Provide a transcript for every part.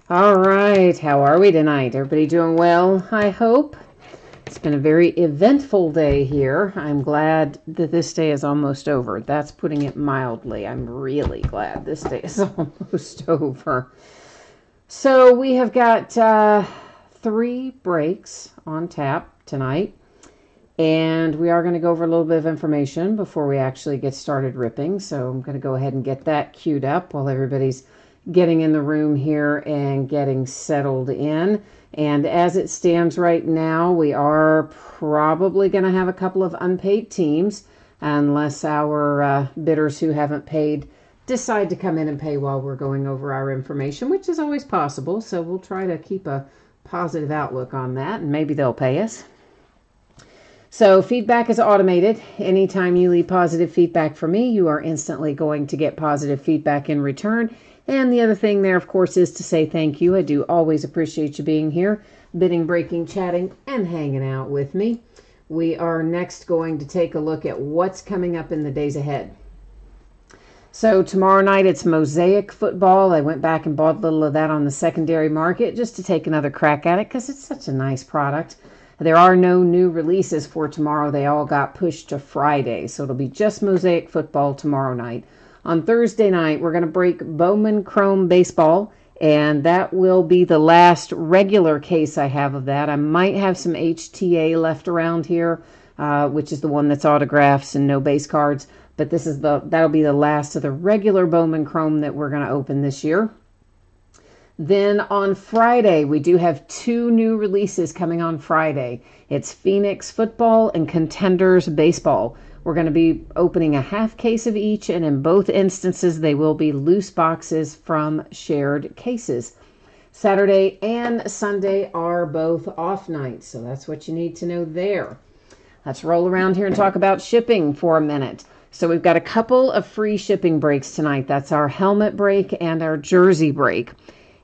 All right, how are we tonight? Everybody doing well, I hope? It's been a very eventful day here. I'm glad that this day is almost over. That's putting it mildly. I'm really glad this day is almost over. So we have got 3 breaks on tap tonight. And we are going to go over a little bit of information before we actually get started ripping. So I'm going to go ahead and get that queued up while everybody's getting in the room here and getting settled in. And as it stands right now, we are probably going to have a couple of unpaid teams unless our bidders who haven't paid decide to come in and pay while we're going over our information, which is always possible. So we'll try to keep a positive outlook on that, and maybe they'll pay us. So feedback is automated. Anytime you leave positive feedback for me, you are instantly going to get positive feedback in return. And the other thing there, of course, is to say thank you. I do always appreciate you being here, bidding, breaking, chatting, and hanging out with me. We are next going to take a look at what's coming up in the days ahead. So tomorrow night, it's Mosaic football. I went back and bought a little of that on the secondary market just to take another crack at it because it's such a nice product. There are no new releases for tomorrow. They all got pushed to Friday, so it'll be just Mosaic football tomorrow night. On Thursday night, we're going to break Bowman Chrome baseball, and that will be the last regular case I have of that. I might have some HTA left around here, which is the one that's autographs and no base cards, but that'll be the last of the regular Bowman Chrome that we're going to open this year. Then on Friday, we do have 2 new releases coming on Friday. It's Phoenix football and Contenders baseball. We're going to be opening a half case of each, and in both instances, they will be loose boxes from shared cases. Saturday and Sunday are both off nights, so that's what you need to know there. Let's roll around here and talk about shipping for a minute. So we've got a couple of free shipping breaks tonight. That's our helmet break and our jersey break.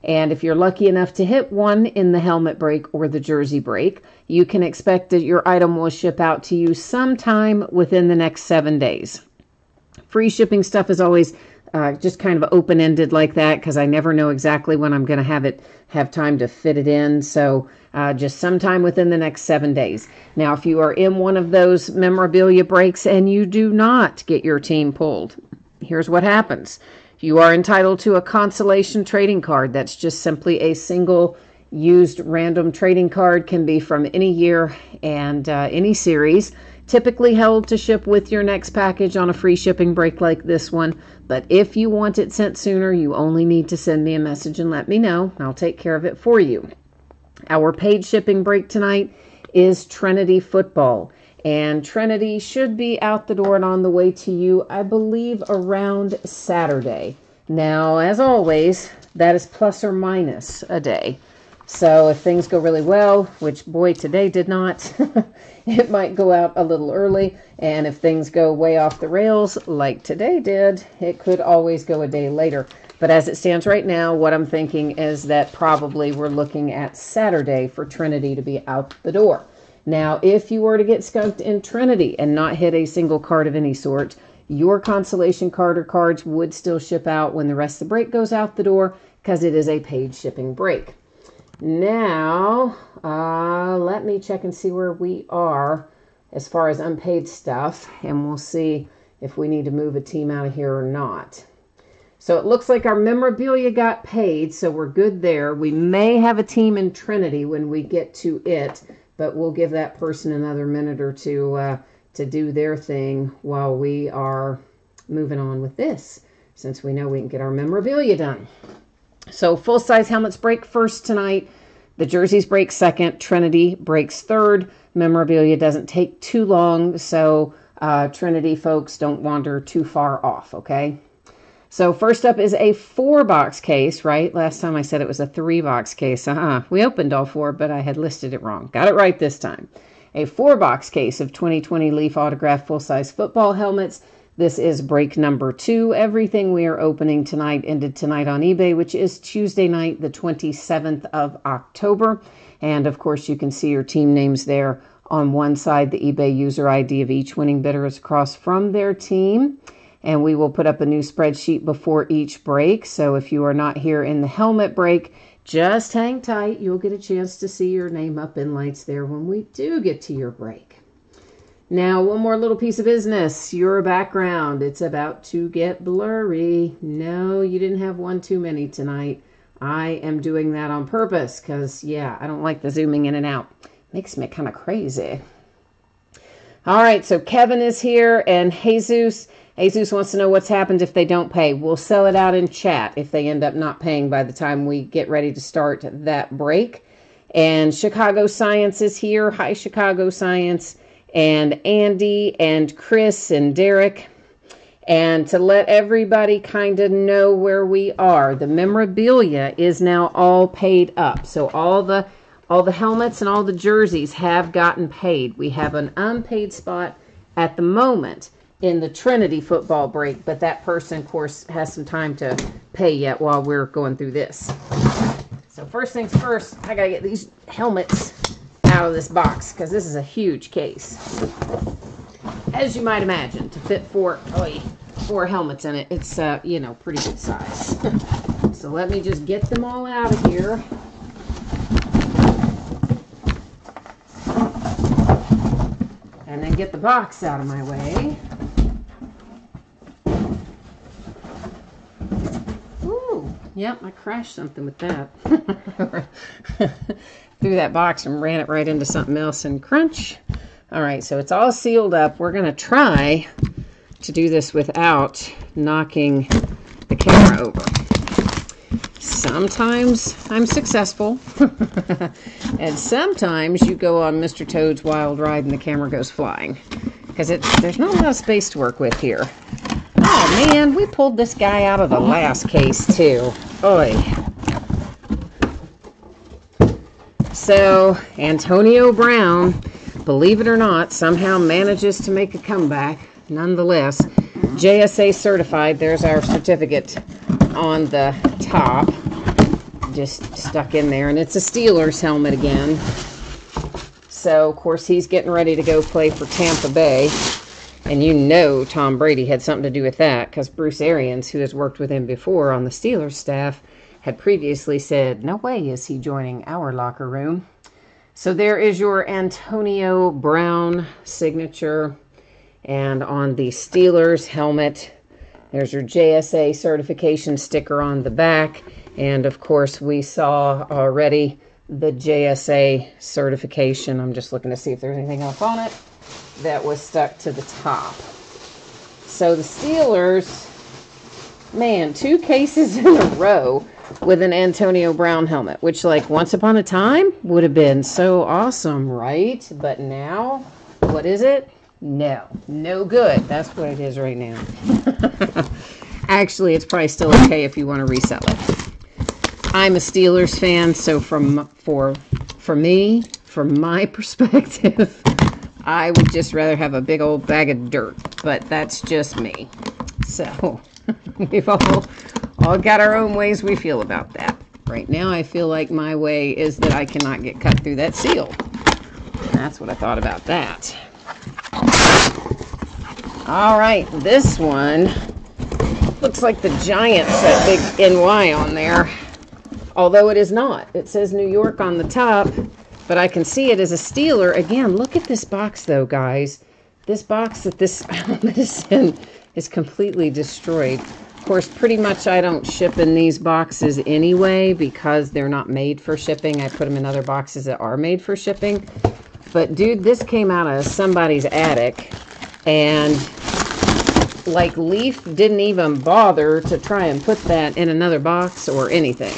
And if you're lucky enough to hit one in the helmet break or the jersey break, you can expect that your item will ship out to you sometime within the next 7 days. Free shipping stuff is always just kind of open-ended like that because I never know exactly when I'm going to have time to fit it in. So just sometime within the next 7 days. Now, if you are in one of those memorabilia breaks and you do not get your team pulled, here's what happens. You are entitled to a consolation trading card. That's just simply a single used random trading card. Can be from any year and any series. Typically held to ship with your next package on a free shipping break like this one. But if you want it sent sooner, you only need to send me a message and let me know. I'll take care of it for you. Our paid shipping break tonight is Trinity football. And Trinity should be out the door and on the way to you, I believe, around Saturday. Now, as always, that is plus or minus a day. So if things go really well, which, boy, today did not, it might go out a little early. And if things go way off the rails, like today did, it could always go a day later. But as it stands right now, what I'm thinking is that probably we're looking at Saturday for Trinity to be out the door. Now, if you were to get skunked in Trinity and not hit a single card of any sort, your consolation card or cards would still ship out when the rest of the break goes out the door because it is a paid shipping break. Now, let me check and see where we are as far as unpaid stuff, and we'll see if we need to move a team out of here or not. So it looks like our memorabilia got paid, so we're good there. We may have a team in Trinity when we get to it, but we'll give that person another minute or two to do their thing while we are moving on with this, since we know we can get our memorabilia done. So full-size helmets break first tonight. The jerseys break second. Trinity breaks third. Memorabilia doesn't take too long, so Trinity folks don't wander too far off, okay? So first up is a 4-box case, right? Last time I said it was a 3-box case. We opened all 4, but I had listed it wrong. Got it right this time. A 4-box case of 2020 Leaf autographed full-size football helmets. This is break number 2. Everything we are opening tonight ended tonight on eBay, which is Tuesday night, the 27th of October. And of course, you can see your team names there on one side, the eBay user ID of each winning bidder is across from their team. And we will put up a new spreadsheet before each break. So if you are not here in the helmet break, Just hang tight. You'll get a chance to see your name up in lights there when we do get to your break. Now, one more little piece of business. Your background. It's about to get blurry. No, you didn't have one too many tonight. I am doing that on purpose because, yeah, I don't like the zooming in and out. Makes me kind of crazy. All right, so Kevin is here and Jesus. Jesus wants to know what's happened if they don't pay. We'll sell it out in chat if they end up not paying by the time we get ready to start that break. And Chicago Science is here. Hi, Chicago Science. And Andy and Chris and Derek. And to let everybody kind of know where we are, the memorabilia is now all paid up. So all the helmets and all the jerseys have gotten paid. We have an unpaid spot at the moment in the Trinity football break, but that person, of course, has some time to pay yet while we're going through this. So first things first, I gotta get these helmets out of this box because this is a huge case. As you might imagine, to fit four helmets in it, it's pretty good size. So let me just get them all out of here. And then get the box out of my way. Ooh, yep, I crashed something with that. Threw that box and ran it right into something else and crunch. All right, so it's all sealed up. We're going to try to do this without knocking the camera over. Sometimes I'm successful, and sometimes you go on Mr. Toad's Wild Ride and the camera goes flying, because there's not a lot of space to work with here. Oh man, we pulled this guy out of the last case too. Oy. So, Antonio Brown, believe it or not, somehow manages to make a comeback. Nonetheless, JSA certified. There's our certificate on the top. Just stuck in there. And it's a Steelers helmet again. So, of course, he's getting ready to go play for Tampa Bay. And you know Tom Brady had something to do with that, because Bruce Arians, who has worked with him before on the Steelers staff, had previously said, no way is he joining our locker room. So there is your Antonio Brown signature. And on the Steelers helmet, there's your JSA certification sticker on the back. And of course, we saw already the JSA certification. I'm just looking to see if there's anything else on it that was stuck to the top. So the Steelers, man, 2 cases in a row with an Antonio Brown helmet, which, like, once upon a time would have been so awesome, right? But now, what is it? No good. That's what it is right now. Actually, it's probably still okay if you want to resell it. I'm a Steelers fan, so from my perspective, I would just rather have a big old bag of dirt. But that's just me. So we've all got our own ways we feel about that. Right now, I feel like my way is that I cannot get cut through that seal. That's what I thought about that. All right, this one looks like the Giants, that big NY on there. Although it is not. It says New York on the top, but I can see it as a Steeler. Again, look at this box, though, guys. This box that this helmet is in is completely destroyed. Of course, pretty much I don't ship in these boxes anyway because they're not made for shipping. I put them in other boxes that are made for shipping. But, dude, this came out of somebody's attic, and, like, Leaf didn't even bother to try and put that in another box or anything.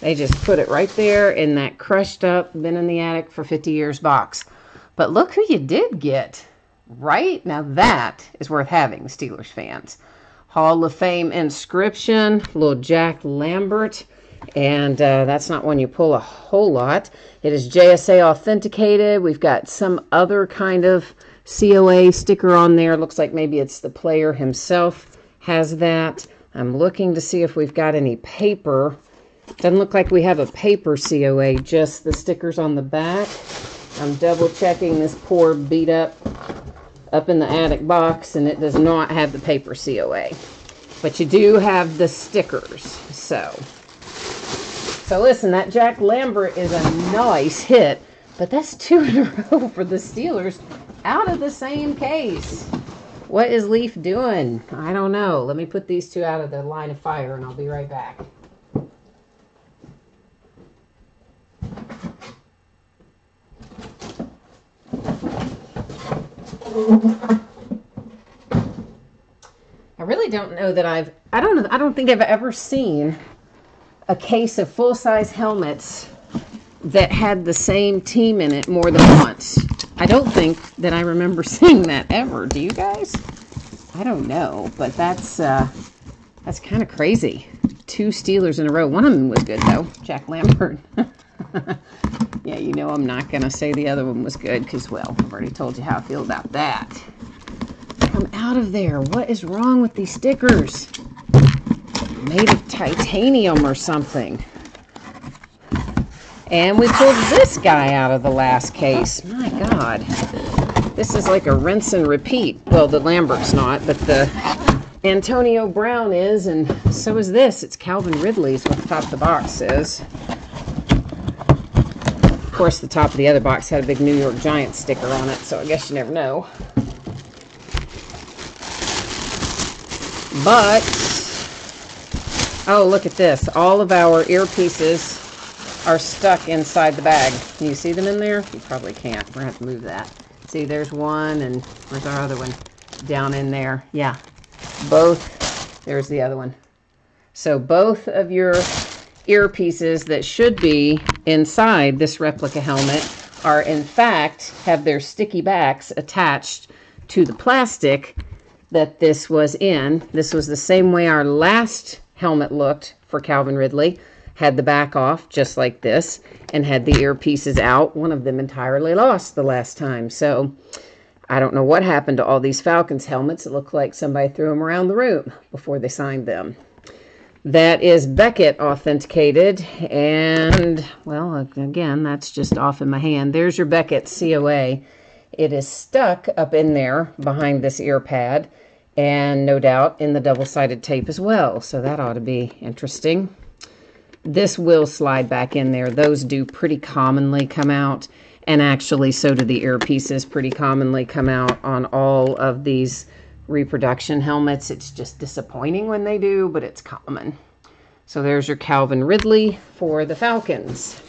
They just put it right there in that crushed up, been in the attic for 50 years box. But look who you did get, right? Now that is worth having, Steelers fans. Hall of Fame inscription, little Jack Lambert. And that's not one you pull a whole lot. It is JSA authenticated. We've got some other kind of COA sticker on there. Looks like maybe it's the player himself has that. I'm looking to see if we've got any paper. Doesn't look like we have a paper COA, just the stickers on the back. I'm double checking this poor beat up in the attic box, and it does not have the paper COA. But you do have the stickers, so So listen, that Jack Lambert is a nice hit, but that's 2 in a row for the Steelers out of the same case. What is Leaf doing? I don't know. Let me put these two out of the line of fire and I'll be right back. I really don't know that I don't think I've ever seen a case of full-size helmets that had the same team in it more than once. I don't think that I remember seeing that ever. Do you guys? I don't know, but that's kind of crazy. 2 Steelers in a row. One of them was good though, Jack Lambert. Yeah, you know I'm not going to say the other one was good because, well, I've already told you how I feel about that. Come out of there. What is wrong with these stickers? Made of titanium or something. And we pulled this guy out of the last case. My God. This is like a rinse and repeat. Well, the Lambert's not, but the Antonio Brown is, and so is this. It's Calvin Ridley's what the top of the box says. Of course, the top of the other box had a big New York Giants sticker on it, so I guess you never know. But, oh, look at this. All of our earpieces are stuck inside the bag. Can you see them in there? You probably can't. We're going to have to move that. See, there's one, and where's our other one? Down in there. Yeah, both. There's the other one. So both of your earpieces that should be inside this replica helmet are, in fact, have their sticky backs attached to the plastic that this was in. This was the same way our last helmet looked for Calvin Ridley. Had the back off just like this and had the earpieces out. One of them entirely lost the last time. So I don't know what happened to all these Falcons helmets. It looked like somebody threw them around the room before they signed them. That is Beckett authenticated. And, well, again, that's just off in my hand. There's your Beckett COA. It is stuck up in there behind this ear pad. And no doubt in the double-sided tape as well. So that ought to be interesting. This will slide back in there. Those do pretty commonly come out. And actually, so do the earpieces pretty commonly come out on all of these reproduction helmets. It's just disappointing when they do, but it's common. So there's your Calvin Ridley for the Falcons.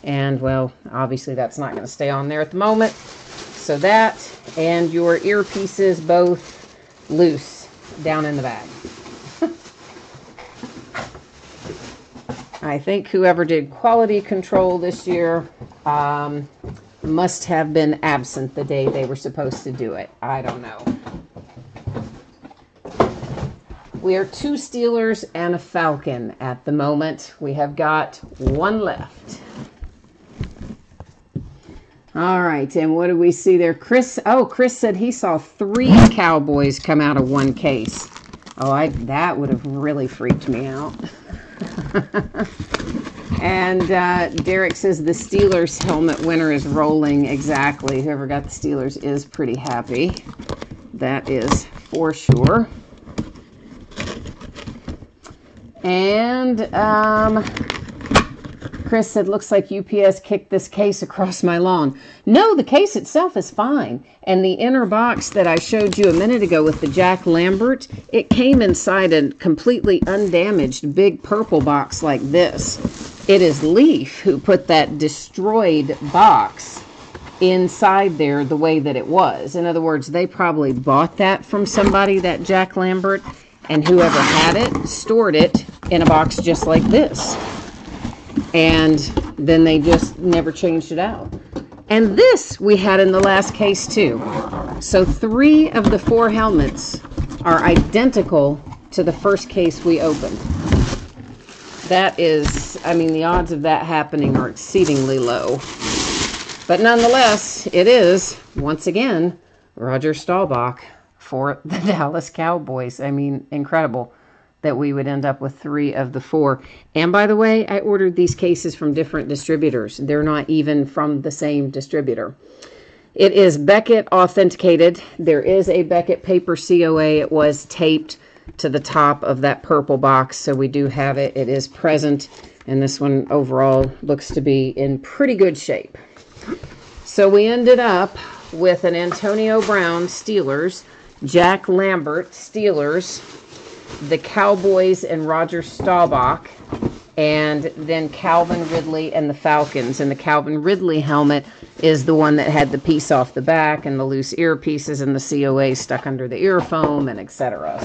And, well, obviously that's not going to stay on there at the moment. So that and your earpieces both loose down in the bag. I think whoever did quality control this year must have been absent the day they were supposed to do it. I don't know. We are 2 Steelers and a Falcon at the moment. We have got 1 left. All right, and what do we see there? Chris said he saw 3 Cowboys come out of 1 case. Oh, that would have really freaked me out. And Derek says the Steelers helmet winner is rolling. Exactly. Whoever got the Steelers is pretty happy. That is for sure. And Chris said, looks like UPS kicked this case across my lawn. No, the case itself is fine. And the inner box that I showed you a minute ago with the Jack Lambert, it came inside a completely undamaged big purple box like this. It is Leaf who put that destroyed box inside there the way that it was. In other words, they probably bought that from somebody, that Jack Lambert, and whoever had it stored it in a box just like this. And then they just never changed it out. And this we had in the last case too. So 3 of the 4 helmets are identical to the first case we opened. That is, I mean, the odds of that happening are exceedingly low. But nonetheless, it is, once again, Roger Staubach for the Dallas Cowboys. I mean, incredible that we would end up with 3 of the 4. And by the way, I ordered these cases from different distributors. They're not even from the same distributor. It is Beckett authenticated. There is a Beckett paper COA. It was taped. to the top of that purple box. So we do have it. It is present. And this one overall looks to be in pretty good shape. So we ended up with an Antonio Brown Steelers, Jack Lambert Steelers, the Cowboys and Roger Staubach, and then Calvin Ridley and the Falcons. And the Calvin Ridley helmet is the one that had the piece off the back and the loose earpieces and the COA stuck under the ear foam and etc.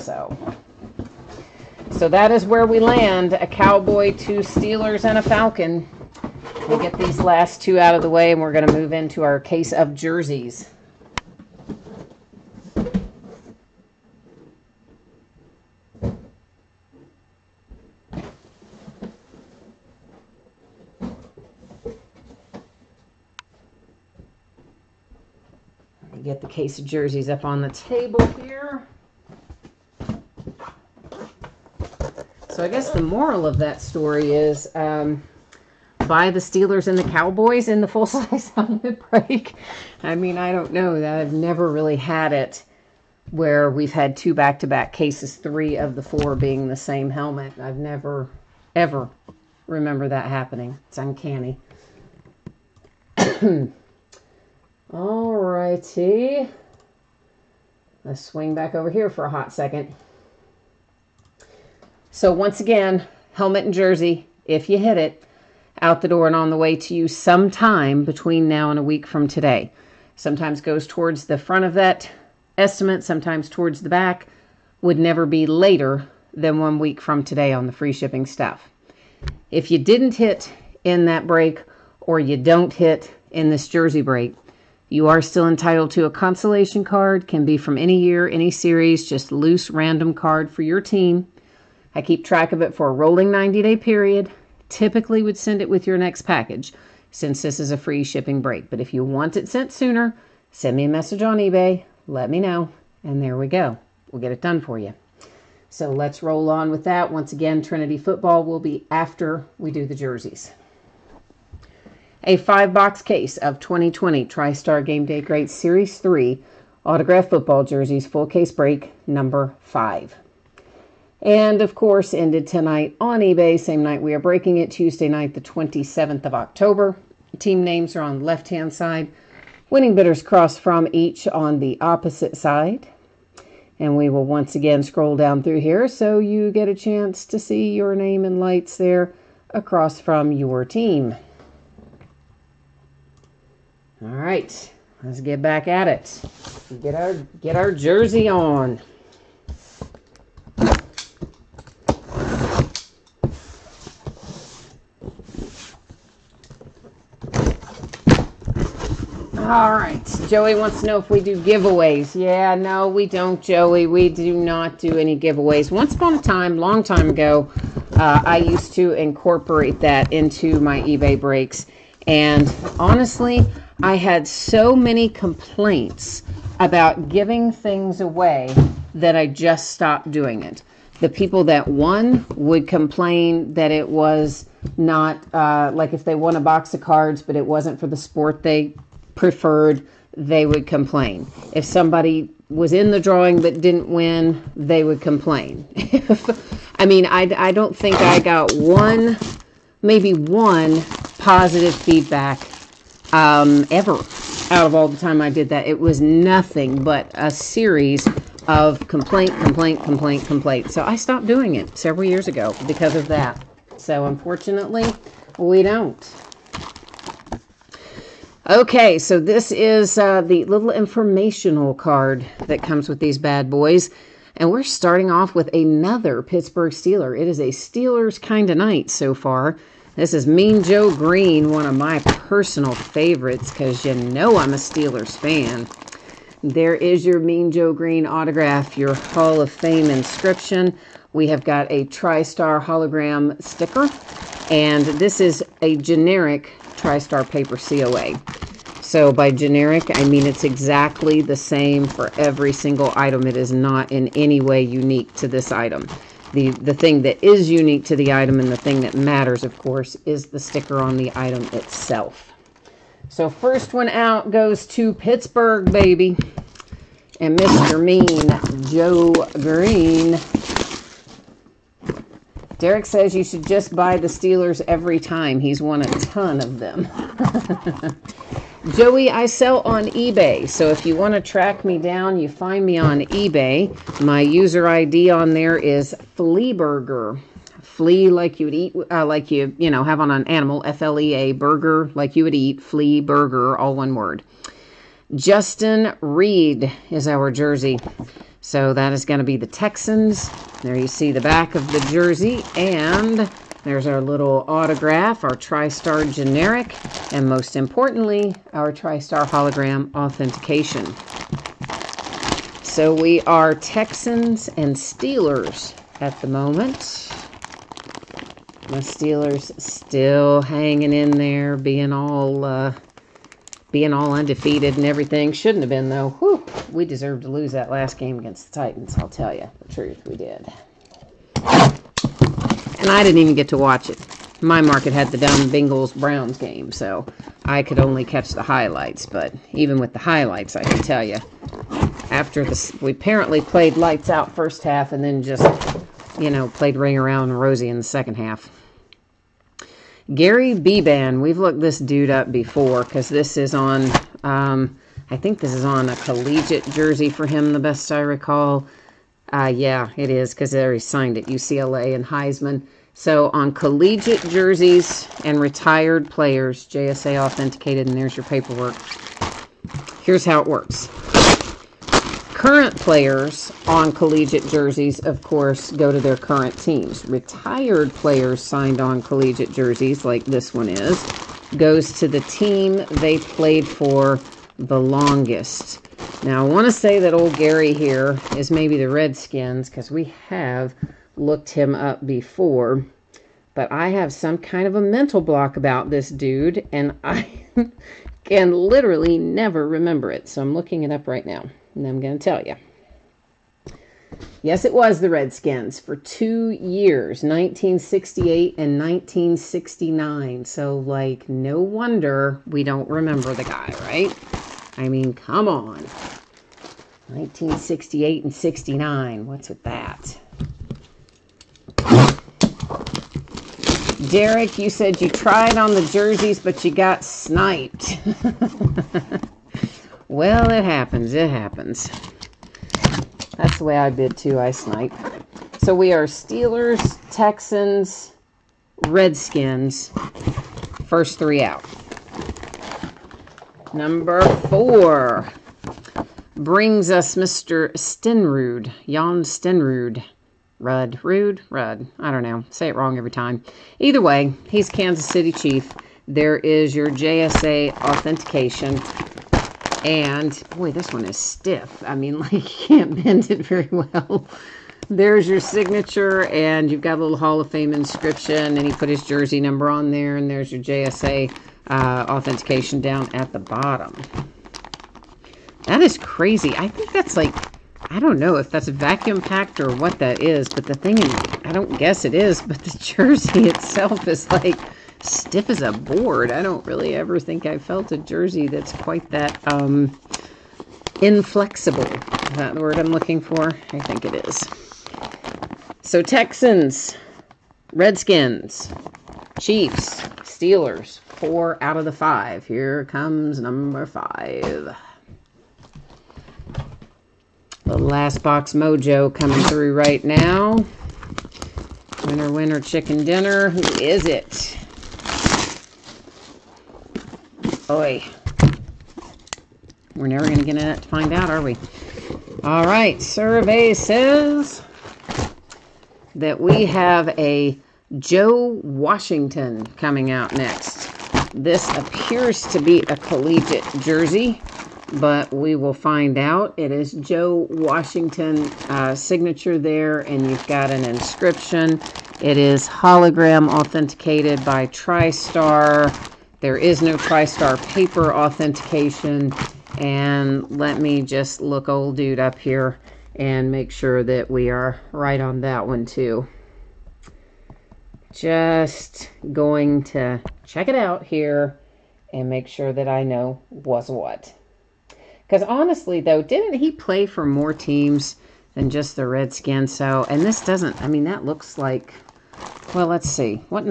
So that is where we land. A Cowboy, 2 Steelers, and a Falcon. We'll get these last 2 out of the way, and we're going to move into our case of jerseys. Get the case of jerseys up on the table here. So I guess the moral of that story is buy the Steelers and the Cowboys in the full-size helmet break. I mean, I don't know. I've never really had it where we've had 2 back-to-back cases, 3 of the 4 being the same helmet. I've never, ever remember that happening. It's uncanny. Alrighty. Let's swing back over here for a hot second. So once again, helmet and jersey, if you hit it, out the door and on the way to you sometime between now and a week from today. Sometimes goes towards the front of that estimate, sometimes towards the back. Would never be later than 1 week from today on the free shipping stuff. If you didn't hit in that break, or you don't hit in this jersey break, you are still entitled to a consolation card. Can be from any year, any series, just loose random card for your team. I keep track of it for a rolling 90-day period. Typically would send it with your next package since this is a free shipping break. But if you want it sent sooner, send me a message on eBay. Let me know. And there we go. We'll get it done for you. So let's roll on with that. Once again, Trinity football will be after we do the jerseys. A 5-box case of 2020 Tristar Game Day Great Series 3 autographed football jerseys, full case break number 5. And of course, ended tonight on eBay, same night we are breaking it, Tuesday night, the 27th of October. Team names are on the left-hand side. Winning bidders cross from each on the opposite side. And we will once again scroll down through here so you get a chance to see your name in lights there across from your team. All right, let's get back at it. Get our jersey on. All right, Joey wants to know if we do giveaways. Yeah, no, we don't, Joey. We do not do any giveaways. Once upon a time, long time ago, I used to incorporate that into my eBay breaks. And honestly, I had so many complaints about giving things away that I just stopped doing it. The people that won would complain that it was not, like if they won a box of cards, but it wasn't for the sport they preferred, they would complain. If somebody was in the drawing but didn't win, they would complain. I mean, I don't think I got maybe one positive feedback ever out of all the time I did that. It was nothing but a series of complaint. So I stopped doing it several years ago because of that. So unfortunately, we don't. Okay, so this is the little informational card that comes with these bad boys. And we're starting off with another Pittsburgh Steeler. It is a Steelers kind of night so far. This is Mean Joe Green, one of my personal favorites, because you know I'm a Steelers fan. There is your Mean Joe Green autograph, your Hall of Fame inscription. We have got a Tristar hologram sticker, and this is a generic Tristar paper COA. So by generic, I mean it's exactly the same for every single item. It is not in any way unique to this item. The thing that is unique to the item and the thing that matters, of course, is the sticker on the item itself. So first one out goes to Pittsburgh, baby. And Mr. Mean Joe Green. Derek says you should just buy the Steelers every time. He's won a ton of them. Joey, I sell on eBay. So if you want to track me down, you find me on eBay. My user ID on there is Fleaburger. Flea like you would eat, like you have on an animal, F-L-E-A, burger like you would eat, flea burger, all one word. Justin Reed is our jersey. So that is going to be the Texans. There you see the back of the jersey, and there's our little autograph, our Tristar generic, and most importantly, our Tristar hologram authentication. So we are Texans and Steelers at the moment. My Steelers still hanging in there, being all undefeated and everything. Shouldn't have been, though. Whew, we deserved to lose that last game against the Titans, I'll tell you the truth, we did. And I didn't even get to watch it. My market had the dumb Bengals-Browns game, so I could only catch the highlights. But even with the highlights, I can tell you, after this, we apparently played lights out first half and then just, played Ring Around Rosie in the second half. Gary Beban, we've looked this dude up before because this is on, I think this is on a collegiate jersey for him, the best I recall. Yeah, it is because they already signed it, UCLA and Heisman. So on collegiate jerseys and retired players, JSA authenticated, and there's your paperwork. Here's how it works. Current players on collegiate jerseys, of course, go to their current teams. Retired players signed on collegiate jerseys, like this one is, goes to the team they played for the longest. Now, I want to say that old Gary here is maybe the Redskins, because we have looked him up before. But I have some kind of a mental block about this dude, and I can literally never remember it. So I'm looking it up right now. And I'm going to tell you. Yes, it was the Redskins for 2 years, 1968 and 1969. So, no wonder we don't remember the guy, right? I mean, come on. 1968 and 69. What's with that? Derek, you said you tried on the jerseys, but you got sniped. Well, it happens. It happens. That's the way I bid, too. I snipe. So we are Steelers, Texans, Redskins. First three out. Number 4 brings us Mr. Stenrud. Jan Stenrud. Rudd. I don't know. Say it wrong every time. Either way, he's Kansas City Chief. There is your JSA authentication. And, boy, this one is stiff. I mean, you can't bend it very well. There's your signature, and you've got a little Hall of Fame inscription, and he put his jersey number on there, and there's your JSA authentication down at the bottom. That is crazy. I think that's I don't know if that's vacuum packed or what that is, but the thing is, I don't guess it is, but the jersey itself is stiff as a board. I don't really ever think I felt a jersey that's quite that inflexible. Is that the word I'm looking for? I think it is. So Texans, Redskins, Chiefs, Steelers, 4 out of the 5. Here comes number 5. The last box mojo coming through right now. Winner, winner, chicken dinner. Who is it? Oi. We're never going to get in it to find out, are we? All right. Survey says that we have a Joe Washington coming out next. This appears to be a collegiate jersey, but we will find out. It is Joe Washington signature there, and you've got an inscription. It is hologram authenticated by Tristar. There is no Tristar paper authentication. And let me just look old dude up here and make sure that we are right on that one too. Just going to check it out here and make sure that I know what's what. Because honestly, though, didn't he play for more teams than just the Redskins? So, and this doesn't, I mean, that looks like Well, let's see. What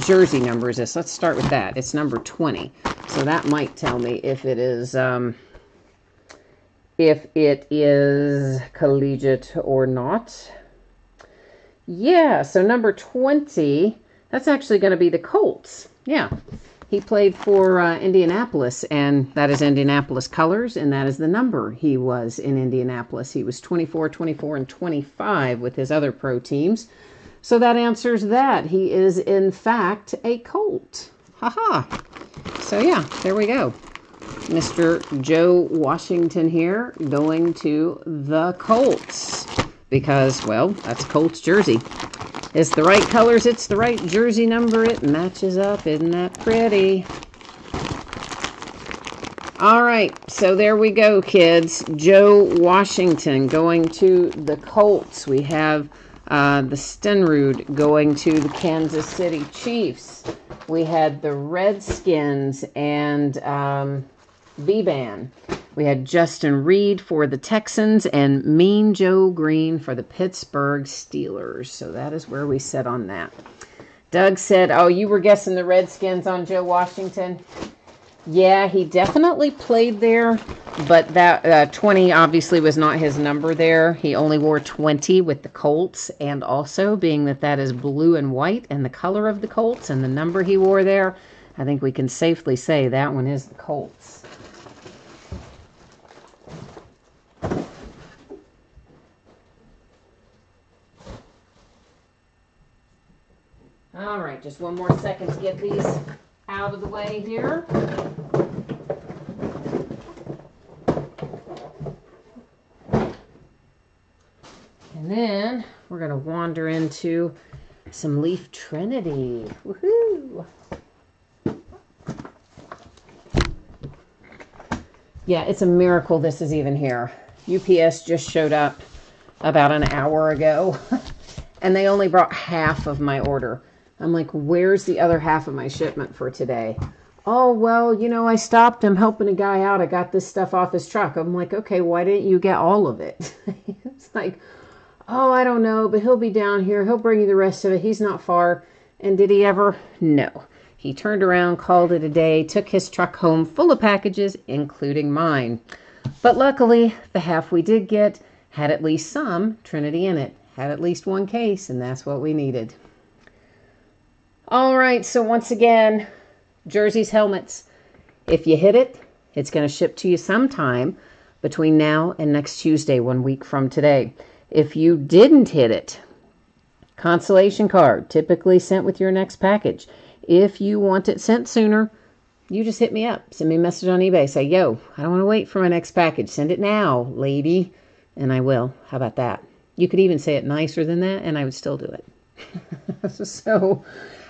jersey number is this? Let's start with that. It's number 20. So that might tell me if it is collegiate or not. Yeah, so number 20, that's actually going to be the Colts. Yeah. He played for Indianapolis, and that is Indianapolis colors, and that is the number he was in Indianapolis. He was 24, 24, and 25 with his other pro teams. So that answers that. He is, in fact, a Colt. Ha-ha. So, yeah, there we go. Mr. Joe Washington here going to the Colts because, well, that's a Colts jersey. It's the right colors. It's the right jersey number. It matches up. Isn't that pretty? All right, so there we go, kids. Joe Washington going to the Colts. We have the Stenrud going to the Kansas City Chiefs. We had the Redskins and V-Ban. We had Justin Reed for the Texans and Mean Joe Green for the Pittsburgh Steelers. So that is where we sit on that. Doug said, oh, you were guessing the Redskins on Joe Washington? Yeah, he definitely played there, but that 20 obviously was not his number there. He only wore 20 with the Colts, and also being that is blue and white and the color of the Colts and the number he wore there, I think we can safely say that one is the Colts. All right, just one more second to get these out of the way here. And then we're going to wander into some Leaf Trinity. Woohoo! Yeah, it's a miracle this is even here. UPS just showed up about an hour ago, and they only brought half of my order. I'm like, where's the other half of my shipment for today? Oh, well, you know, I stopped. I'm helping a guy out. I got this stuff off his truck. I'm like, okay, why didn't you get all of it? It's like, oh, I don't know, but he'll be down here. He'll bring you the rest of it. He's not far. And did he ever? No. He turned around, called it a day, took his truck home full of packages, including mine. But luckily, the half we did get had at least some Trinity in it. Had at least one case, and that's what we needed. All right, so once again, jerseys, helmets. If you hit it, it's going to ship to you sometime between now and next Tuesday, 1 week from today. If you didn't hit it, consolation card, typically sent with your next package. If you want it sent sooner, you just hit me up. Send me a message on eBay. Say, yo, I don't want to wait for my next package. Send it now, lady. And I will. How about that? You could even say it nicer than that, and I would still do it. So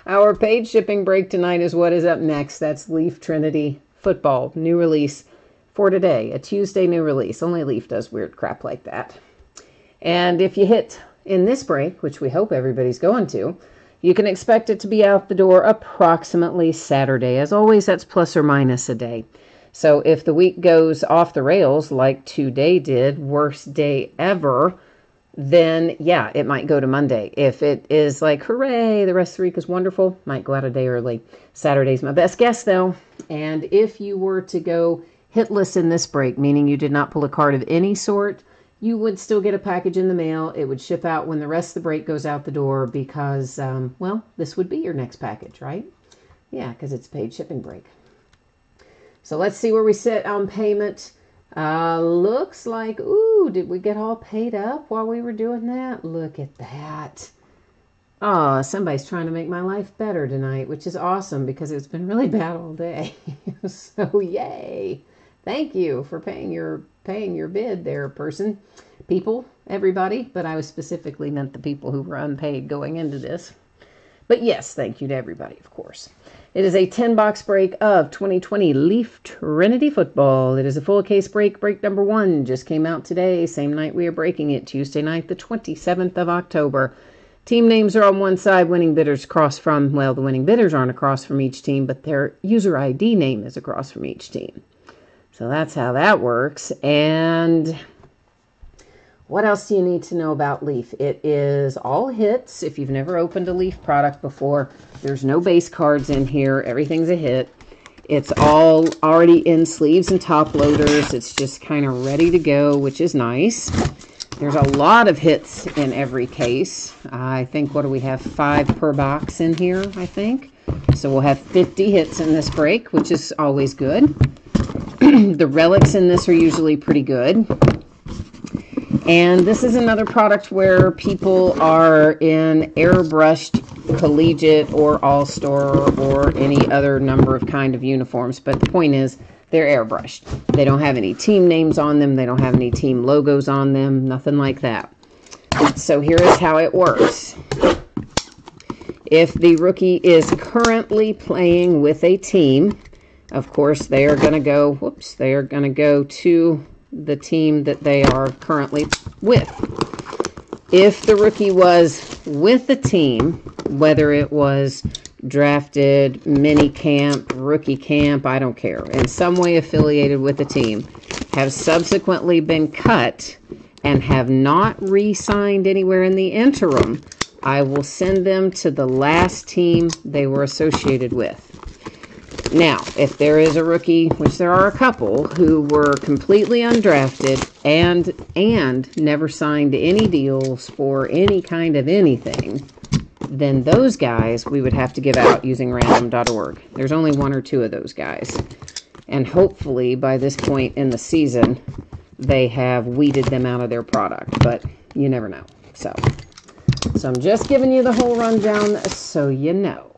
our paid shipping break tonight is what is up next. That's Leaf Trinity Football, new release for today. A Tuesday new release. Only Leaf does weird crap like that. And if you hit in this break, which we hope everybody's going to, you can expect it to be out the door approximately Saturday. As always, that's plus or minus a day. So if the week goes off the rails like today did, worst day ever, then yeah, it might go to Monday. If it is like, hooray, the rest of the week is wonderful, might go out a day early. Saturday's my best guess though. And if you were to go hitless in this break, meaning you did not pull a card of any sort, you would still get a package in the mail. It would ship out when the rest of the break goes out the door because, well, this would be your next package, right? Yeah, because it's paid shipping break. So let's see where we sit on payment. Looks like, ooh, did we get all paid up while we were doing that? Look at that. Oh, somebody's trying to make my life better tonight, which is awesome because it's been really bad all day. So yay. Thank you for paying your bid there, people, everybody. But I was specifically meant the people who were unpaid going into this. But yes, thank you to everybody, of course. It is a 10-box break of 2020 Leaf Trinity Football. It is a full case break. Break number 1 just came out today, same night we are breaking it, Tuesday night, the 27th of October. Team names are on one side, winning bidders across from, well, the winning bidders aren't across from each team, but their user ID name is across from each team. So that's how that works. And What else do you need to know about Leaf? It is all hits. If you've never opened a Leaf product before, there's no base cards in here. Everything's a hit. It's all already in sleeves and top loaders. It's just kind of ready to go, which is nice. There's a lot of hits in every case. I think, what do we have? 5 per box in here, I think. So we'll have 50 hits in this break, which is always good. The relics in this are usually pretty good. And this is another product where people are in airbrushed, collegiate, or all-star, or any other number of kind of uniforms. But the point is, they're airbrushed. They don't have any team names on them. They don't have any team logos on them. Nothing like that. So here is how it works. If the rookie is currently playing with a team, of course, they are going to go, they are going to go to the team that they are currently with. If the rookie was with the team, whether it was drafted, mini camp, rookie camp, I don't care, in some way affiliated with the team, have subsequently been cut and have not re-signed anywhere in the interim, I will send them to the last team they were associated with. Now, if there is a rookie, which there are a couple, who were completely undrafted and never signed any deals for any kind of anything, then those guys we would have to give out using random.org. There's only 1 or 2 of those guys. And hopefully by this point in the season, they have weeded them out of their product. But you never know. So I'm just giving you the whole rundown so you know.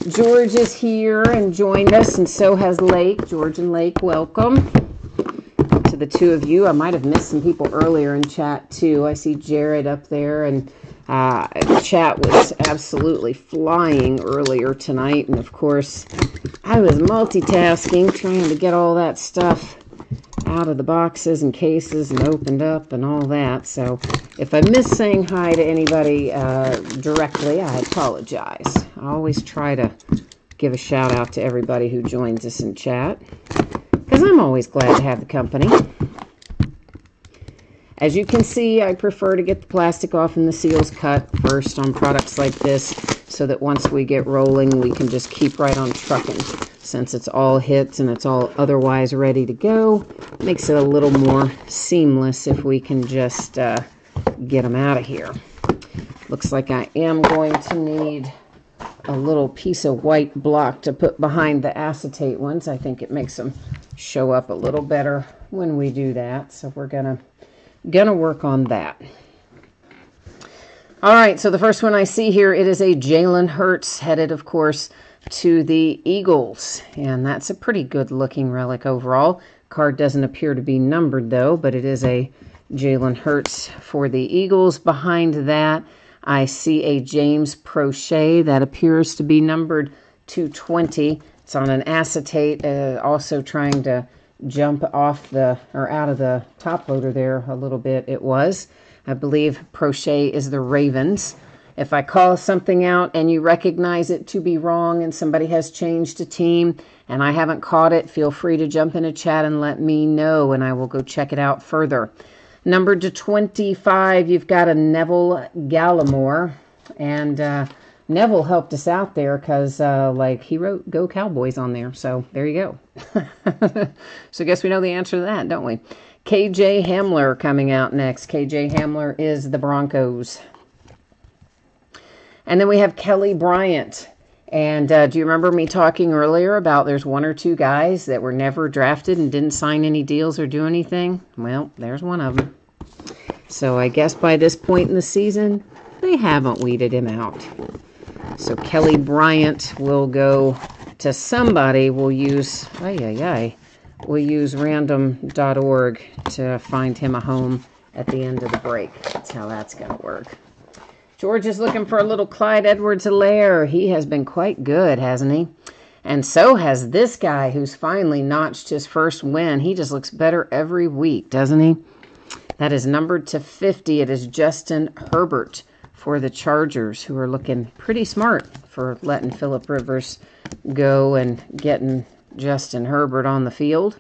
George is here and joined us, and so has Lake. George and Lake, welcome to the 2 of you. I might have missed some people earlier in chat, too. I see Jared up there, and chat was absolutely flying earlier tonight. And, of course, I was multitasking, trying to get all that stuff out of the boxes and cases and opened up and all that. So if I miss saying hi to anybody directly, I apologize. I always try to give a shout out to everybody who joins us in chat, because I'm always glad to have the company. As you can see, I prefer to get the plastic off and the seals cut first on products like this, so that once we get rolling, we can just keep right on trucking. Since it's all hits and it's all otherwise ready to go, it makes it a little more seamless if we can just get them out of here. Looks like I am going to need a little piece of white block to put behind the acetate ones. I think it makes them show up a little better when we do that. So we're gonna work on that. All right, so the first one I see here, it is a Jalen Hurts, headed, of course, to the Eagles. And that's a pretty good looking relic overall. Card doesn't appear to be numbered, though, but it is a Jalen Hurts for the Eagles. Behind that, I see a James Prochet that appears to be numbered 220. It's on an acetate, also trying to jump off the, or out of the top loader there a little bit. It was. I believe Prochet is the Ravens. If I call something out and you recognize it to be wrong and somebody has changed a team and I haven't caught it, feel free to jump in a chat and let me know, and I will go check it out further. Number to 25, you've got a Neville Gallimore. And Neville helped us out there because, he wrote Go Cowboys on there. So there you go. So I guess we know the answer to that, don't we? KJ Hamler coming out next. KJ Hamler is the Broncos. And then we have Kelly Bryant. And do you remember me talking earlier about there's 1 or 2 guys that were never drafted and didn't sign any deals or do anything? Well, there's one of them. So I guess by this point in the season, they haven't weeded him out. So Kelly Bryant will go to somebody. We'll use, we'll use random.org to find him a home at the end of the break. That's how that's going to work. George is looking for a little Clyde Edwards-Helaire. He has been quite good, hasn't he? And so has this guy who's finally notched his first win. He just looks better every week, doesn't he? That is numbered to 50. It is Justin Herbert for the Chargers, who are looking pretty smart for letting Phillip Rivers go and getting Justin Herbert on the field.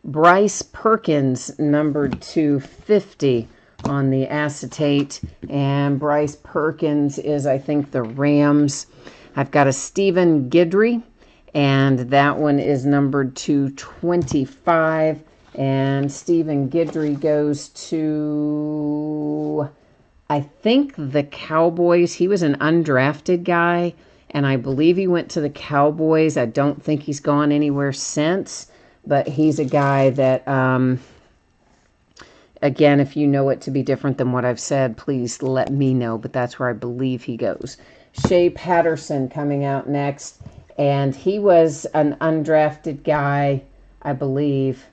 Bryce Perkins, numbered 250 on the acetate. And Bryce Perkins is, I think, the Rams. I've got a Stephen Guidry, and that one is numbered 225. And Stephen Guidry goes to, I think, the Cowboys. He was an undrafted guy, and I believe he went to the Cowboys. I don't think he's gone anywhere since. But he's a guy that, again, if you know it to be different than what I've said, please let me know. But that's where I believe he goes. Shay Patterson coming out next. And he was an undrafted guy, I believe.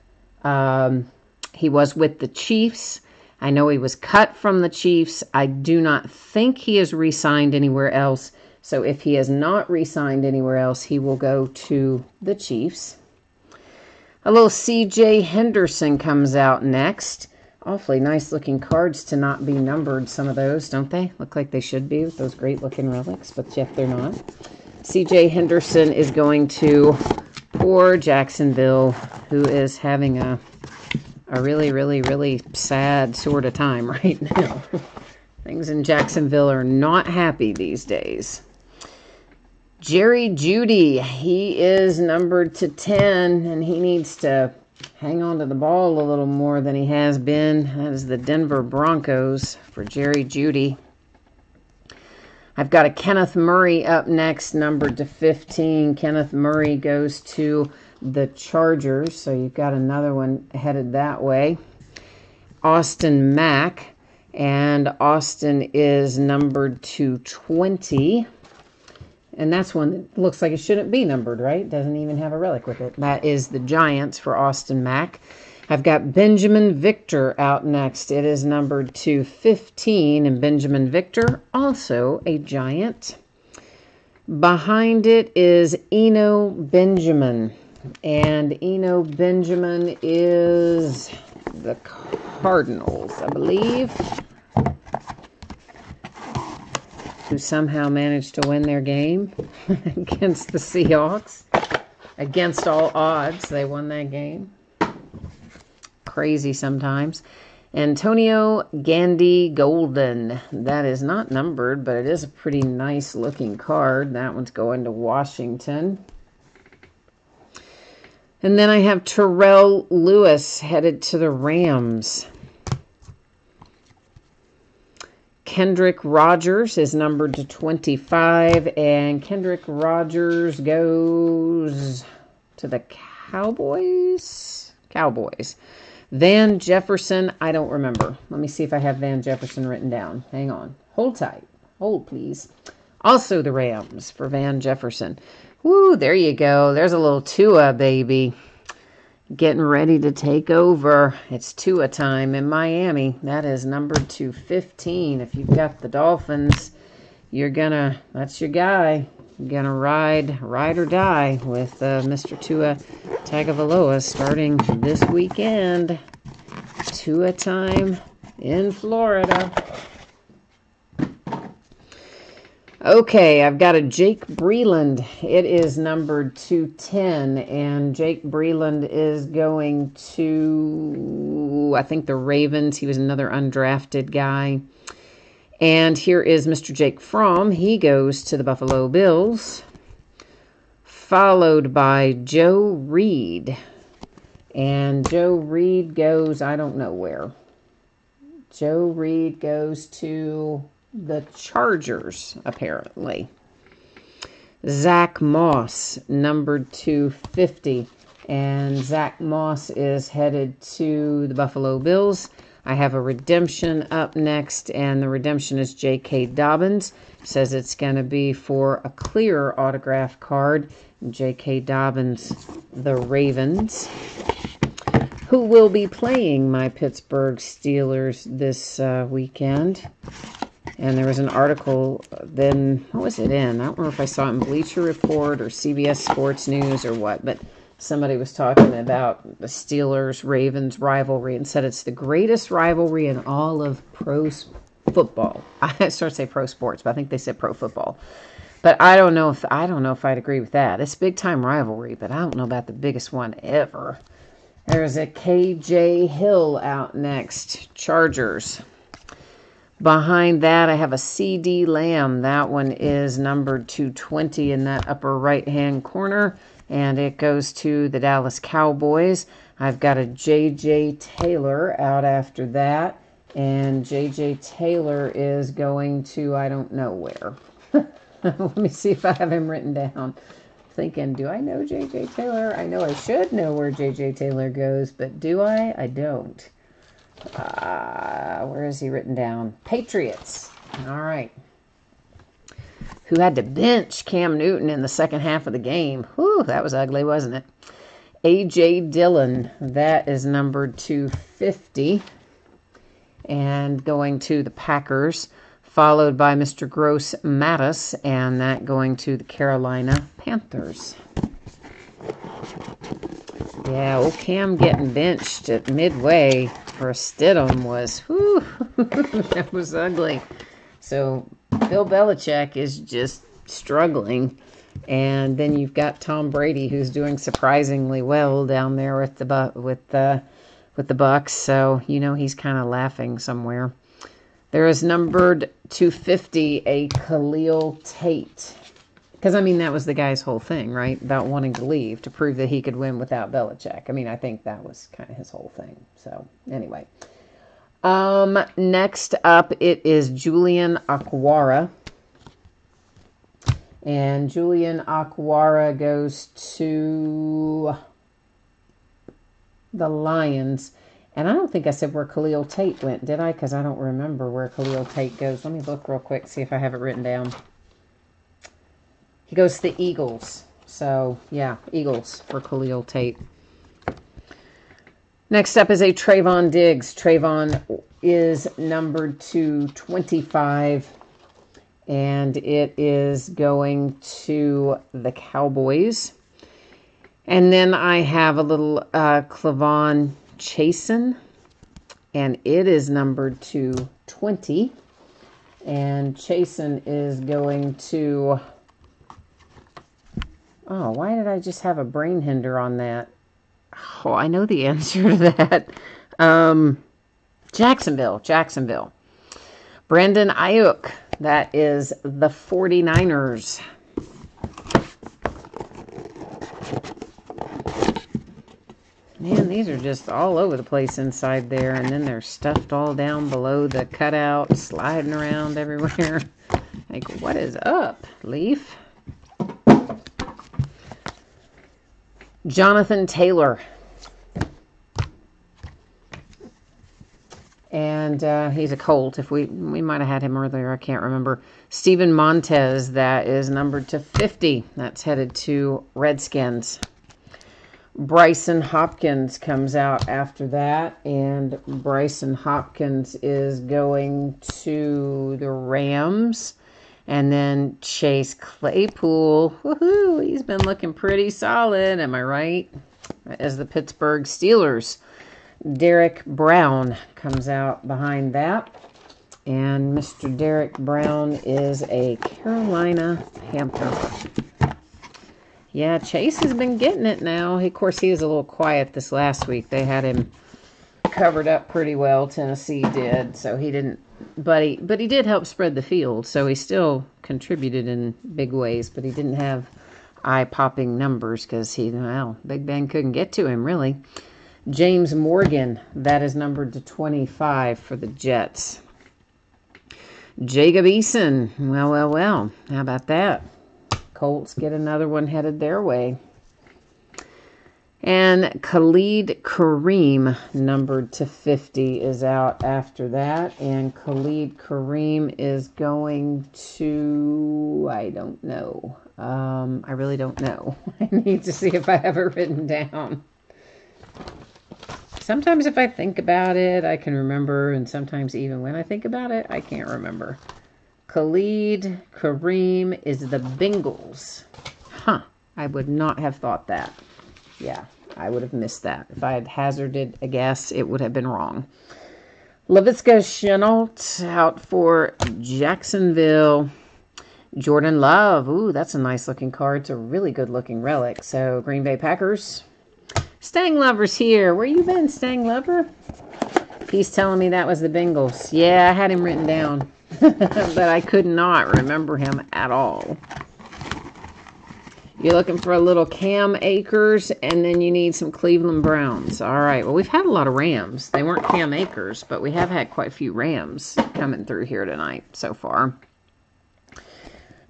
He was with the Chiefs. I know he was cut from the Chiefs. I do not think he has re-signed anywhere else. So if he has not re-signed anywhere else, he will go to the Chiefs. A little C.J. Henderson comes out next. Awfully nice looking cards to not be numbered, some of those, don't they? Look like they should be with those great looking relics, but yet they're not. C.J. Henderson is going to poor Jacksonville, who is having a really, really, really sad sort of time right now. Things in Jacksonville are not happy these days. Jerry Jeudy, he is numbered to 10, and he needs to hang on to the ball a little more than he has been. That is the Denver Broncos for Jerry Jeudy. I've got a Kenneth Murray up next, numbered to 15. Kenneth Murray goes to the Chargers, so you've got another one headed that way. Austin Mack, and Austin is numbered to 20. And that's one that looks like it shouldn't be numbered, right? Doesn't even have a relic with it. That is the Giants for Austin Mack. I've got Benjamin Victor out next. It is numbered to 15, and Benjamin Victor, also a Giant. Behind it is Eno Benjamin. And Eno Benjamin is the Cardinals, I believe, who somehow managed to win their game against the Seahawks. Against all odds, they won that game. Crazy sometimes. Antonio Gandy Golden. That is not numbered, but it is a pretty nice looking card. That one's going to Washington. And then I have Terrell Lewis headed to the Rams. Kendrick Rogers is numbered to 25, and Kendrick Rogers goes to the Cowboys. Van Jefferson, I don't remember. Let me see if I have Van Jefferson written down. Hang on. Hold tight. Hold, please. Also the Rams for Van Jefferson. Woo, there you go. There's a little Tua, baby. Getting ready to take over. It's Tua time in Miami. That is numbered to 15. If you've got the Dolphins, that's your guy. You're gonna ride or die with Mr. Tua Tagovailoa starting this weekend. Tua time in Florida. Okay, I've got a Jake Breeland. It is numbered to 10, and Jake Breeland is going to, I think, the Ravens. He was another undrafted guy. And here is Mr. Jake Fromm. He goes to the Buffalo Bills, followed by Joe Reed. And Joe Reed goes, I don't know where. Joe Reed goes to the Chargers, apparently. Zach Moss, numbered to 50. And Zach Moss is headed to the Buffalo Bills. I have a redemption up next, and the redemption is J.K. Dobbins. Says it's going to be for a clear autograph card. J.K. Dobbins, the Ravens, who will be playing my Pittsburgh Steelers this weekend. And there was an article then, what was it in? I don't remember if I saw it in Bleacher Report or CBS Sports News or what, but somebody was talking about the Steelers-Ravens rivalry and said it's the greatest rivalry in all of pro football. I started to say pro sports, but I think they said pro football. But I don't know if I'd agree with that. It's a big-time rivalry, but I don't know about the biggest one ever. There's a KJ Hill out next. Chargers. Behind that, I have a CD Lamb. That one is numbered 220 in that upper right-hand corner. And it goes to the Dallas Cowboys. I've got a J.J. Taylor out after that. And J.J. Taylor is going to, I don't know where. Let me see if I have him written down. Thinking, do I know J.J. Taylor? I know I should know where J.J. Taylor goes, but do I? I don't. Where is he written down? Patriots. All right. Who had to bench Cam Newton in the second half of the game. Whew, that was ugly, wasn't it? A.J. Dillon. That is numbered 250. And going to the Packers. Followed by Mr. Gross Mattis. And that going to the Carolina Panthers. Yeah, old Cam getting benched at midway for Stidham was, whew, that was ugly. So Bill Belichick is just struggling. And then you've got Tom Brady, who's doing surprisingly well down there with the Bucks. So, you know, he's kind of laughing somewhere. There is numbered 250, a Khalil Tate. Because, I mean, that was the guy's whole thing, right? About wanting to leave to prove that he could win without Belichick. I mean, I think that was kind of his whole thing. So, anyway. Next up, it is Julian Akwara. And Julian Akwara goes to the Lions. And I don't think I said where Khalil Tate went, did I? Because I don't remember where Khalil Tate goes. Let me look real quick, see if I have it written down. He goes to the Eagles. So, yeah, Eagles for Khalil Tate. Next up is a Trayvon Diggs. Trayvon is numbered to 25. And it is going to the Cowboys. And then I have a little Clavon Chasen. And it is numbered to 20. And Chasen is going to... Oh, why did I just have a brain hinder on that? Oh, I know the answer to that. Jacksonville. Brandon Ayuk. That is the 49ers. Man, these are just all over the place inside there. And then they're stuffed all down below the cutout, sliding around everywhere. Like, what is up, Leaf? Jonathan Taylor. And he's a Colt. If we might have had him earlier, I can't remember. Steven Montez, that is numbered to 50. That's headed to Redskins. Bryson Hopkins comes out after that. And Bryson Hopkins is going to the Rams. And then Chase Claypool, woohoo, he's been looking pretty solid, am I right? As the Pittsburgh Steelers. Derek Brown comes out behind that. And Mr. Derek Brown is a Carolina Panther. Yeah, Chase has been getting it now. Of course, he was a little quiet this last week. They had him covered up pretty well, Tennessee did, so he didn't. But he did help spread the field, so he still contributed in big ways, but he didn't have eye-popping numbers because Big Ben couldn't get to him, really. James Morgan, that is numbered to 25 for the Jets. Jacob Eason, well. How about that? Colts get another one headed their way. And Khalid Kareem, numbered to 50, is out after that. And Khalid Kareem is going to... I don't know. I really don't know. I need to see if I have it written down. Sometimes if I think about it, I can remember. And sometimes even when I think about it, I can't remember. Khalid Kareem is the Bengals. Huh. I would not have thought that. Yeah, I would have missed that. If I had hazarded a guess, it would have been wrong. Laviska Shenault out for Jacksonville. Jordan Love. Ooh, that's a nice looking card. It's a really good looking relic. So, Green Bay Packers. Stang Lover's here. Where you been, Stang Lover? He's telling me that was the Bengals. Yeah, I had him written down, but I could not remember him at all. You're looking for a little Cam Akers, and then you need some Cleveland Browns. All right. Well, we've had a lot of Rams. They weren't Cam Akers, but we have had quite a few Rams coming through here tonight so far.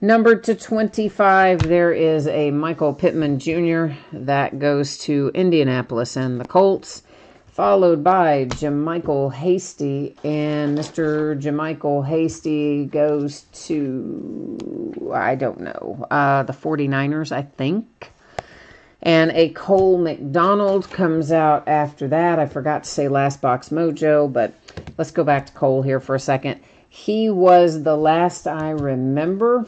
Numbered to 25, there is a Michael Pittman Jr. that goes to Indianapolis and the Colts, followed by Jermichael Hasty, and Mr. Jermichael Hasty goes to, I don't know, the 49ers, I think. And a Cole McDonald comes out after that. I forgot to say Last Box Mojo, but let's go back to Cole here for a second. He was, the last I remember,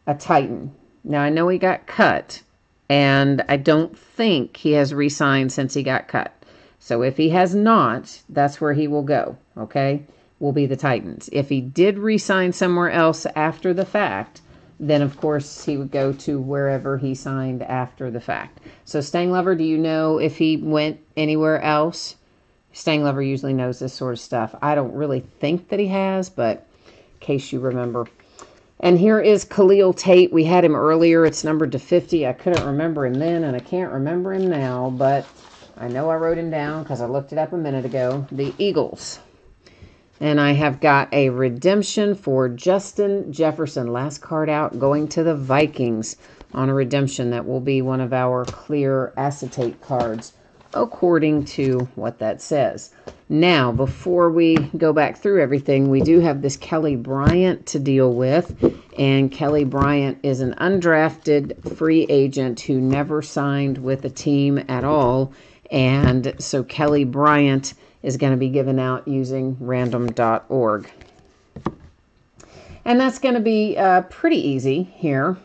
a Titan. Now, I know he got cut, and I don't think he has re-signed since he got cut. So if he has not, that's where he will go, okay? Will be the Titans. If he did re-sign somewhere else after the fact, then of course he would go to wherever he signed after the fact. So Stang Lover, do you know if he went anywhere else? Stang Lover usually knows this sort of stuff. I don't really think that he has, but in case you remember. And here is Khalil Tate. We had him earlier. It's numbered to 50. I couldn't remember him then, and I can't remember him now, but I know I wrote him down because I looked it up a minute ago. The Eagles. And I have got a redemption for Justin Jefferson. Last card out, going to the Vikings on a redemption. That will be one of our clear acetate cards, according to what that says. Now, before we go back through everything, we do have this Kelly Bryant to deal with. And Kelly Bryant is an undrafted free agent who never signed with a team at all. And so Kelly Bryant is going to be given out using random.org. And that's going to be pretty easy here.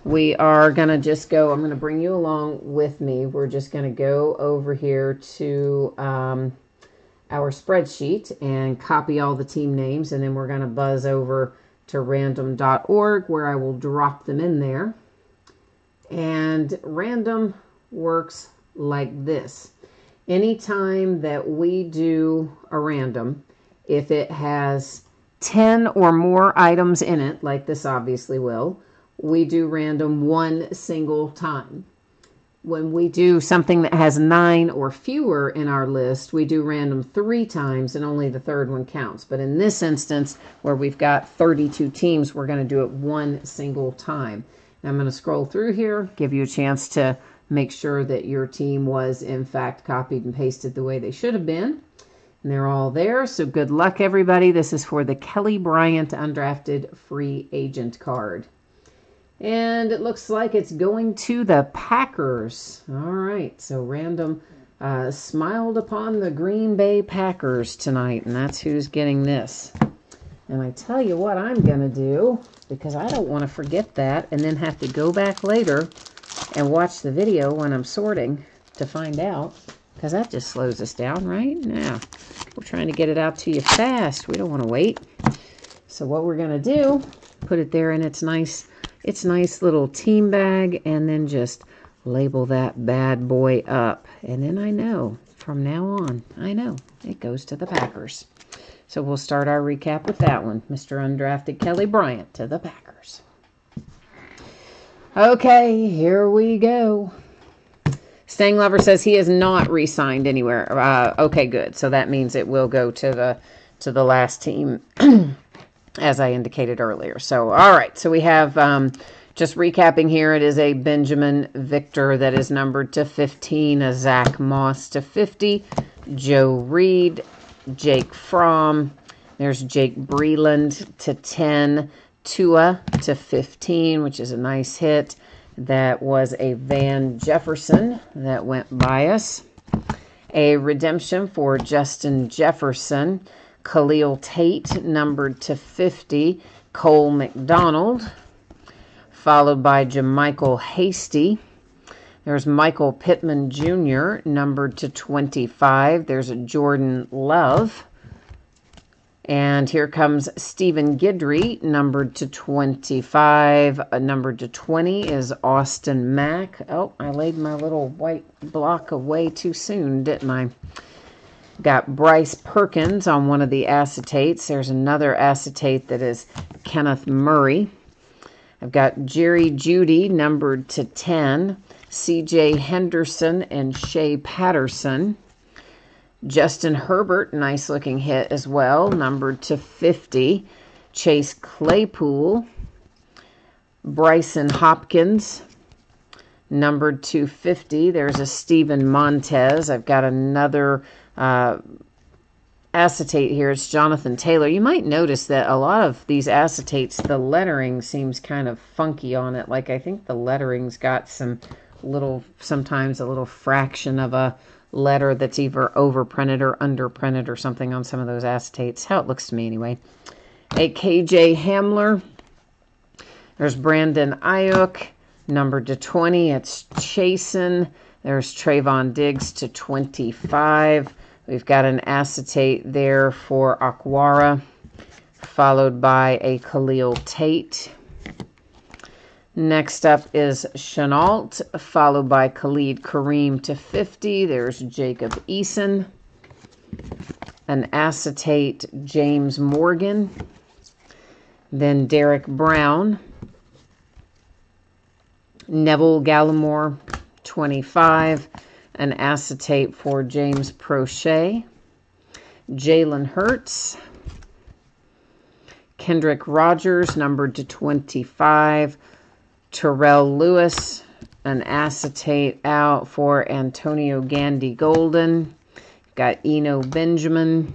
We are going to just go, I'm going to bring you along with me. We're just going to go over here to our spreadsheet and copy all the team names. And then we're going to buzz over to random.org where I will drop them in there. And random works like this. Anytime that we do a random, if it has 10 or more items in it, like this obviously will, we do random one single time. When we do something that has 9 or fewer in our list, we do random 3 times and only the third one counts. But in this instance, where we've got 32 teams, we're going to do it one single time. And I'm going to scroll through here, give you a chance to make sure that your team was, in fact, copied and pasted the way they should have been. And they're all there. So good luck, everybody. This is for the Kelly Bryant undrafted free agent card. And it looks like it's going to the Packers. All right. So random smiled upon the Green Bay Packers tonight. And that's who's getting this. And I tell you what I'm going to do, because I don't want to forget that and then have to go back later and watch the video when I'm sorting to find out, because that just slows us down, right? Now, we're trying to get it out to you fast. We don't want to wait. So what we're going to do, put it there in its nice little team bag, and then just label that bad boy up. And then I know, from now on, I know it goes to the Packers. So we'll start our recap with that one. Mr. Undrafted Kelly Bryant to the Packers. Okay, here we go. Stang Lover says he is not re-signed anywhere. Okay, good. So that means it will go to the last team, as I indicated earlier. So, all right. So we have, just recapping here, it is a Benjamin Victor that is numbered to 15, a Zach Moss to 50, Joe Reed, Jake Fromm. There's Jake Breland to 10, Tua to 15, which is a nice hit. That was a Van Jefferson that went by us. A redemption for Justin Jefferson. Khalil Tate, numbered to 50. Cole McDonald, followed by Jermichael Hasty. There's Michael Pittman Jr., numbered to 25. There's a Jordan Love. And here comes Stephen Guidry, numbered to 25. Numbered to 20 is Austin Mack. Oh, I laid my little white block away too soon, didn't I? Got Bryce Perkins on one of the acetates. There's another acetate that is Kenneth Murray. I've got Jerry Jeudy, numbered to 10. C.J. Henderson and Shay Patterson. Justin Herbert, nice looking hit as well, numbered to 50. Chase Claypool. Bryson Hopkins, numbered to 50. There's a Steven Montez. I've got another acetate here. It's Jonathan Taylor. You might notice that a lot of these acetates, the lettering seems kind of funky on it. Like I think the lettering's got some sometimes a little fraction of a letter that's either overprinted or underprinted or something on some of those acetates. How it looks to me anyway. A KJ Hamler. There's Brandon Ayuk, numbered to 20. It's Chasen. There's Trayvon Diggs to 25. We've got an acetate there for Akwara, followed by a Khalil Tate. Next up is Chenault, followed by Khalid Kareem to 50. There's Jacob Eason. An acetate, James Morgan. Then Derek Brown. Neville Gallimore, 25. An acetate for James Prochet. Jalen Hurts. Kendrick Rogers, numbered to 25. Terrell Lewis, an acetate out for Antonio Gandy Golden. Got Eno Benjamin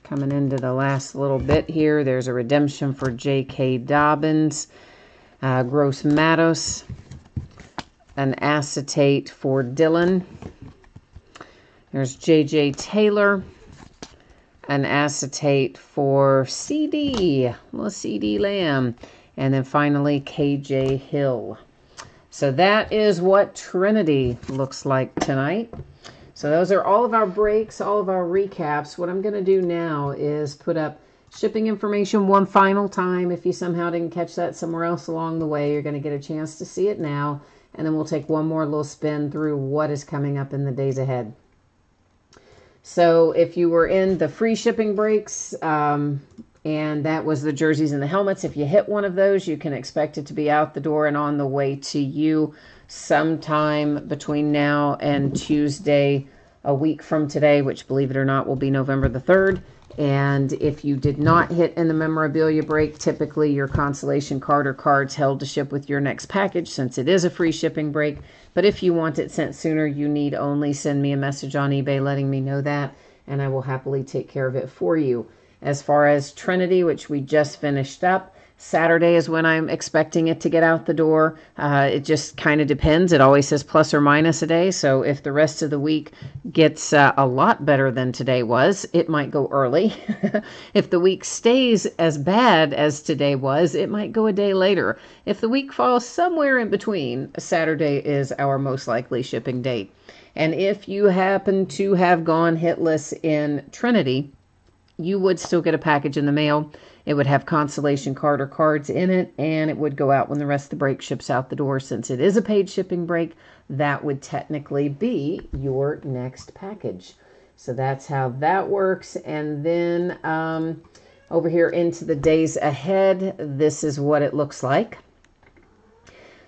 coming into the last little bit here. There's a redemption for J.K. Dobbins. Gross Matos, an acetate for Dylan. There's J.J. Taylor, an acetate for CD, little CD Lamb. And then finally, KJ Hill. So that is what Trinity looks like tonight. So those are all of our breaks, all of our recaps. What I'm going to do now is put up shipping information one final time. If you somehow didn't catch that somewhere else along the way, you're going to get a chance to see it now. And then we'll take one more little spin through what is coming up in the days ahead. So if you were in the free shipping breaks, and that was the jerseys and the helmets. If you hit one of those, you can expect it to be out the door and on the way to you sometime between now and Tuesday, a week from today, which, believe it or not, will be November the 3rd. And if you did not hit in the memorabilia break, typically your consolation card or cards held to ship with your next package, since it is a free shipping break. But if you want it sent sooner, you need only send me a message on eBay letting me know that, and I will happily take care of it for you. As far as Trinity, which we just finished up, Saturday is when I'm expecting it to get out the door. It just kind of depends. It always says plus or minus a day. So if the rest of the week gets a lot better than today was, it might go early. If the week stays as bad as today was, it might go a day later. If the week falls somewhere in between, Saturday is our most likely shipping date. And if you happen to have gone hitless in Trinity, you would still get a package in the mail. It would have consolation card or cards in it, and it would go out when the rest of the break ships out the door. Since it is a paid shipping break, that would technically be your next package. So that's how that works. And then over here into the days ahead, this is what it looks like.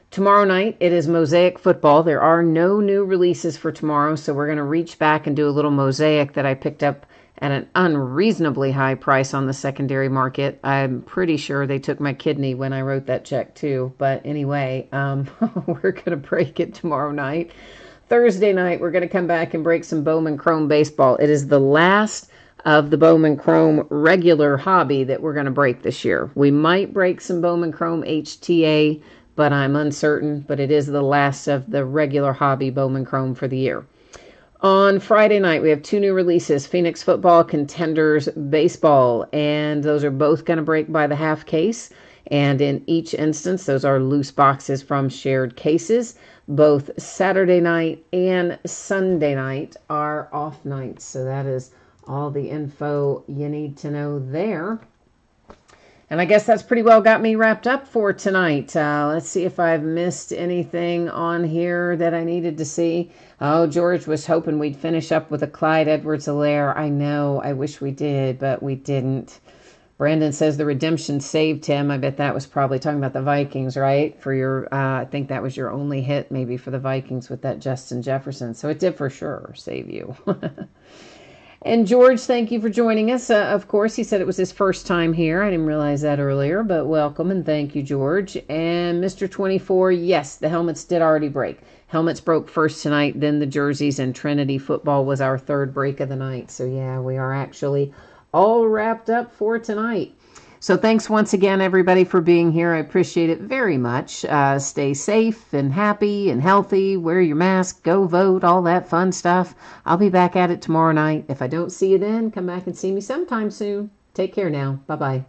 Tomorrow night, it is Mosaic football. There are no new releases for tomorrow, so we're going to reach back and do a little Mosaic that I picked up at an unreasonably high price on the secondary market. I'm pretty sure they took my kidney when I wrote that check too. But anyway, we're going to break it tomorrow night. Thursday night, we're going to come back and break some Bowman Chrome baseball. It is the last of the Bowman Chrome regular hobby that we're going to break this year. We might break some Bowman Chrome HTA, but I'm uncertain. But it is the last of the regular hobby Bowman Chrome for the year. On Friday night, we have two new releases, Phoenix Football, Contenders Baseball, and those are both going to break by the half case. And in each instance, those are loose boxes from shared cases. Both Saturday night and Sunday night are off nights, so that is all the info you need to know there. And I guess that's pretty well got me wrapped up for tonight. Let's see if I've missed anything on here that I needed to see. Oh, George was hoping we'd finish up with a Clyde Edwards-Helaire. I know, I wish we did, but we didn't. Brandon says the redemption saved him. I bet that was probably talking about the Vikings, right? For your, I think that was your only hit maybe for the Vikings with that Justin Jefferson. So it did for sure save you. And George, thank you for joining us. Of course, he said it was his first time here. I didn't realize that earlier, but welcome and thank you, George. And Mr. 24, yes, the helmets did already break. Helmets broke first tonight, then the jerseys, and Trinity football was our third break of the night. So yeah, we are actually all wrapped up for tonight. So thanks once again, everybody, for being here. I appreciate it very much. Stay safe and happy and healthy. Wear your mask. Go vote. All that fun stuff. I'll be back at it tomorrow night. If I don't see you then, come back and see me sometime soon. Take care now. Bye-bye.